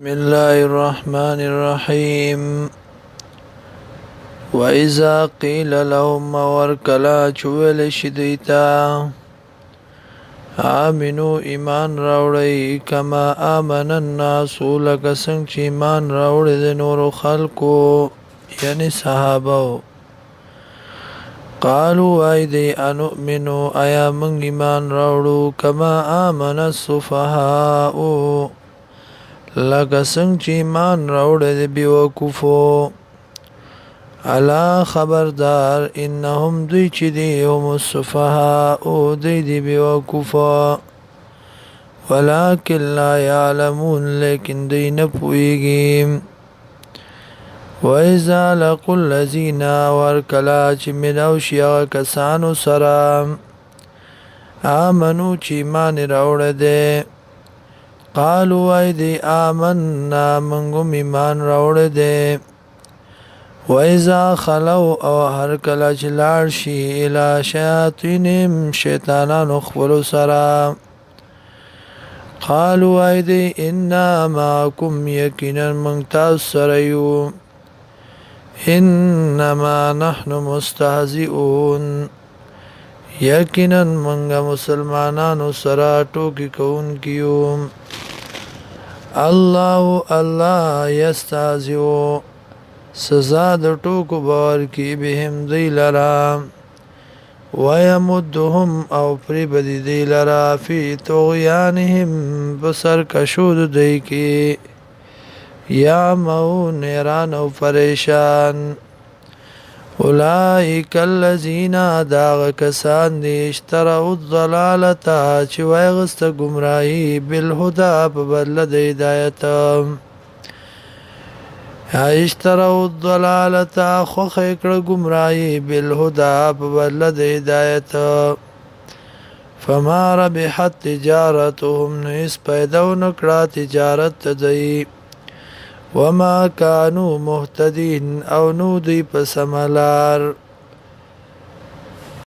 بسم الله الرحمن الرحيم وإذا قيل لهم ورکلا چویل شدیتا آمنو ایمان راوڑی کما آمن الناس لکه څنګه چې ایمان راوړي د نورو خلکو یعنی صحابه قالوا ايدي انؤمنو ایا من ایمان راوړو کما آمن السفهاء لکه څنګه چې ایمان راوړي د بیوقوفو الا خبردار انهم دوی چې دی هم السفهاء دوی دی بیوقوفا ولكن لا يعلمون لیکن دوی نه پوهیږي وإذا لقوا الذين ورکلا چې ملاو شي هغه کسانو سره آمنو چې ایمان راوړی دی قالوا ايدي آمنا منګم ایمان راوړی دی وإذا خلوا او هر کله چې لاړ شي الی شیاطینهم شیطانانو خپلو سره قالوا ايدي انا معكم یقینا من تاسو سره یو انما نحن مستهزئون یقینا منګه مسلمانانو سره ټوکی کوونکیو الله یستهزئ سزا د ټوکو باور کی بهم دی لرا ويمدهم او پری بدی دی لرا فی طغیانهم بسر کشود دی کی یا مو نیران او پریشان اولئک الذین داغ کسان دی اشتروا الضلالتا چې وایغست گمراهی بالهدى په بدل د هدایت اشتروا الضلالتا خو خیکړه گمراهی بالهدى په بدل د هدایت فما ربحت تجارتهم نس پیدا نکړه تجارت دی وما كانوا مهتدين او نو دی په سملار